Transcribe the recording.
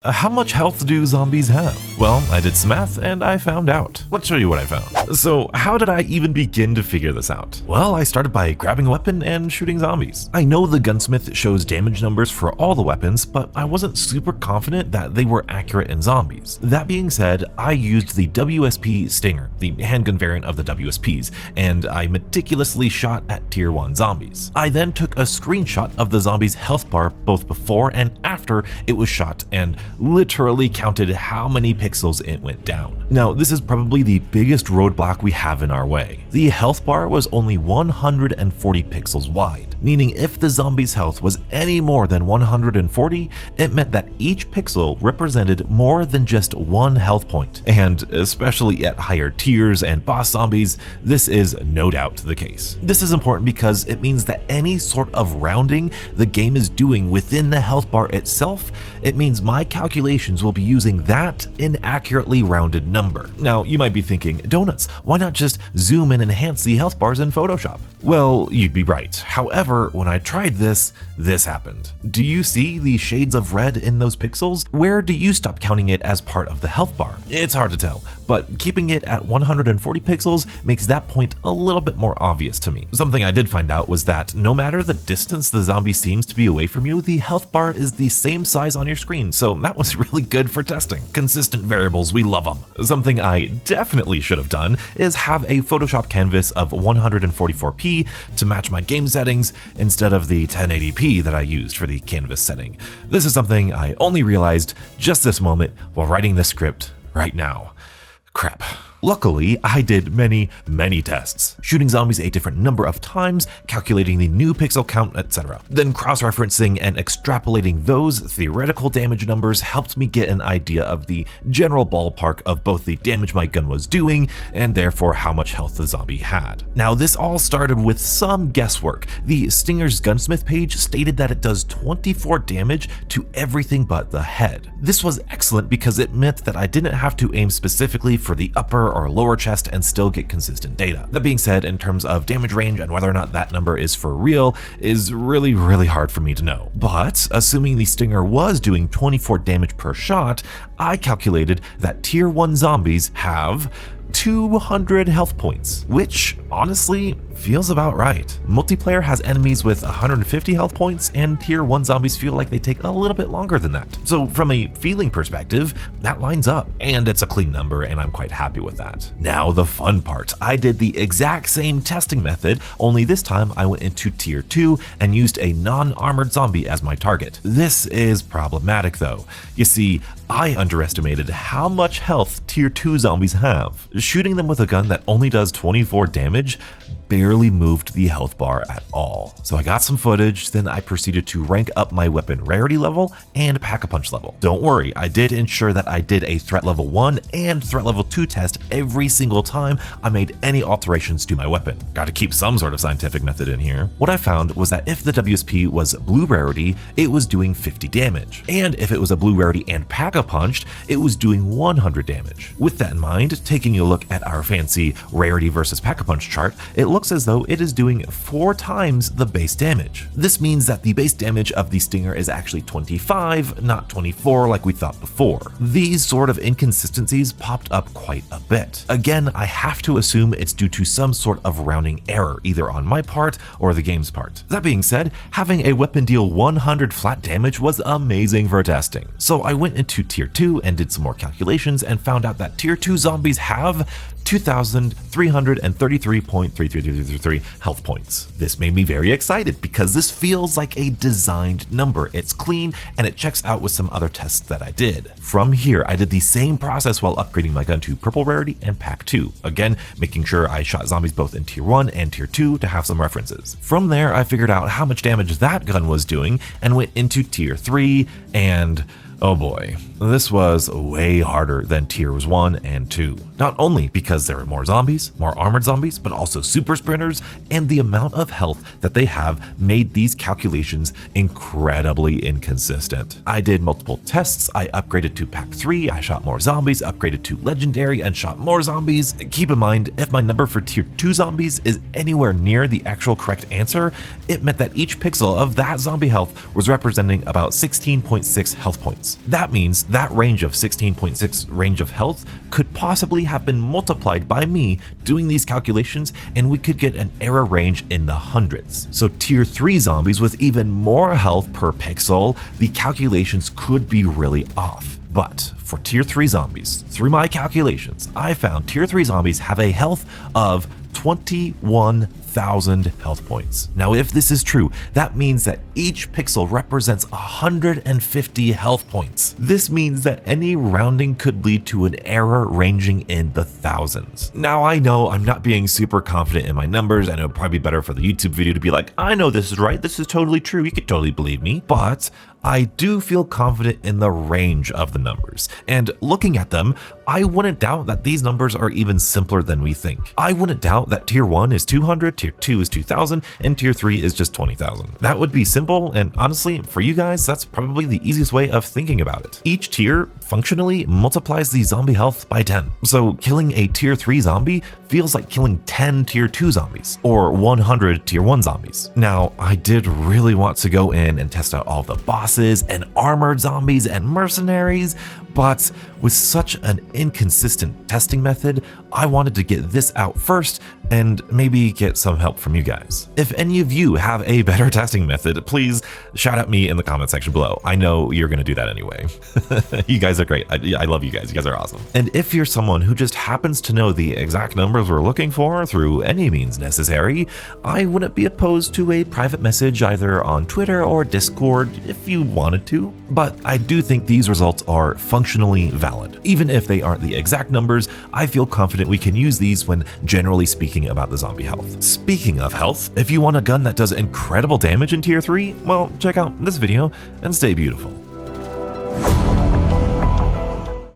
How much health do zombies have? Well, I did some math and I found out. Let's show you what I found. So, how did I even begin to figure this out? Well, I started by grabbing a weapon and shooting zombies. I know the gunsmith shows damage numbers for all the weapons, but I wasn't super confident that they were accurate in zombies. That being said, I used the WSP Stinger, the handgun variant of the WSPs, and I meticulously shot at tier 1 zombies. I then took a screenshot of the zombie's health bar both before and after it was shot and literally counted how many pixels it went down. Now, this is probably the biggest roadblock we have in our way. The health bar was only 140 pixels wide, meaning if the zombie's health was any more than 140, it meant that each pixel represented more than just one health point. And especially at higher tiers and boss zombies, this is no doubt the case. This is important because it means that any sort of rounding the game is doing within the health bar itself, it means my calculations will be using that inaccurately rounded number. Now, you might be thinking, donuts, why not just zoom and enhance the health bars in Photoshop? Well, you'd be right. However, when I tried this happened. Do you see the shades of red in those pixels? Where do you stop counting it as part of the health bar? It's hard to tell, but keeping it at 140 pixels makes that point a little bit more obvious to me. Something I did find out was that no matter the distance the zombie seems to be away from you, the health bar is the same size on your screen, so that was really good for testing. Consistent variables, we love them. Something I definitely should have done is have a Photoshop canvas of 144p to match my game settings instead of the 1080p that I used for the canvas setting. This is something I only realized just this moment while writing this script right now. Crap. Luckily, I did many tests, shooting zombies a different number of times, calculating the new pixel count, etc. Then cross-referencing and extrapolating those theoretical damage numbers helped me get an idea of the general ballpark of both the damage my gun was doing and therefore how much health the zombie had. Now, this all started with some guesswork. The Stinger's gunsmith page stated that it does 24 damage to everything but the head. This was excellent because it meant that I didn't have to aim specifically for the upper or lower chest and still get consistent data. That being said, in terms of damage range and whether or not that number is for real is really hard for me to know. But assuming the Stinger was doing 24 damage per shot, I calculated that tier 1 zombies have 200 health points, which honestly feels about right. Multiplayer has enemies with 150 health points, and tier 1 zombies feel like they take a little bit longer than that. So from a feeling perspective, that lines up, and it's a clean number, and I'm quite happy with that. Now the fun part. I did the exact same testing method, only this time I went into tier 2 and used a non-armored zombie as my target. This is problematic though. You see, I underestimated how much health tier 2 zombies have. Shooting them with a gun that only does 24 damage barely moved the health bar at all. So I got some footage, then I proceeded to rank up my weapon rarity level and pack-a-punch level. Don't worry, I did ensure that I did a threat level 1 and threat level 2 test every single time I made any alterations to my weapon. Got to keep some sort of scientific method in here. What I found was that if the WSP was blue rarity, it was doing 50 damage. And if it was a blue rarity and pack-a-punched, it was doing 100 damage. With that in mind, taking a look at our fancy rarity versus pack-a-punch chart, it looks as though it is doing 4 times the base damage. This means that the base damage of the Stinger is actually 25, not 24 like we thought before. These sort of inconsistencies popped up quite a bit. Again, I have to assume it's due to some sort of rounding error, either on my part or the game's part. That being said, having a weapon deal 100 flat damage was amazing for testing. So I went into tier 2 and did some more calculations and found out that tier 2 zombies have 2,333.3333 health points. This made me very excited because this feels like a designed number. It's clean and it checks out with some other tests that I did. From here, I did the same process while upgrading my gun to purple rarity and pack 2. Again, making sure I shot zombies both in tier 1 and tier 2 to have some references. From there, I figured out how much damage that gun was doing and went into tier 3 and oh boy, this was way harder than tiers 1 and 2. Not only because there are more zombies, more armored zombies, but also super sprinters, and the amount of health that they have made these calculations incredibly inconsistent. I did multiple tests, I upgraded to pack 3, I shot more zombies, upgraded to legendary and shot more zombies. Keep in mind, if my number for tier 2 zombies is anywhere near the actual correct answer, it meant that each pixel of that zombie health was representing about 16.6 health points. That means that range of 16.6 range of health could possibly have been multiplied by me doing these calculations, and we could get an error range in the hundreds. So tier 3 zombies with even more health per pixel, the calculations could be really off. But for tier 3 zombies, through my calculations, I found tier 3 zombies have a health of 21,000 health points. Now, if this is true, that means that each pixel represents 150 health points. This means that any rounding could lead to an error ranging in the thousands. Now, I know I'm not being super confident in my numbers, and it would probably be better for the YouTube video to be like, I know this is right, this is totally true, you could totally believe me, but I do feel confident in the range of the numbers, and looking at them, I wouldn't doubt that these numbers are even simpler than we think. I wouldn't doubt that tier 1 is 200, tier 2 is 2,000, and tier 3 is just 20,000. That would be simple, and honestly, for you guys, that's probably the easiest way of thinking about it. Each tier functionally multiplies the zombie health by 10. So killing a tier 3 zombie feels like killing 10 tier 2 zombies, or 100 tier 1 zombies. Now, I did really want to go in and test out all the bosses and armored zombies and mercenaries, but with such an inconsistent testing method, I wanted to get this out first and maybe get some help from you guys. If any of you have a better testing method, please shout at me in the comment section below. I know you're gonna do that anyway. You guys are great. I love you guys. You guys are awesome. And if you're someone who just happens to know the exact numbers we're looking for through any means necessary, I wouldn't be opposed to a private message either on Twitter or Discord if you wanted to. But I do think these results are functionally valid. Even if they aren't the exact numbers, I feel confident we can use these when generally speaking about the zombie health. Speaking of health, if you want a gun that does incredible damage in tier 3, well, check out this video and stay beautiful.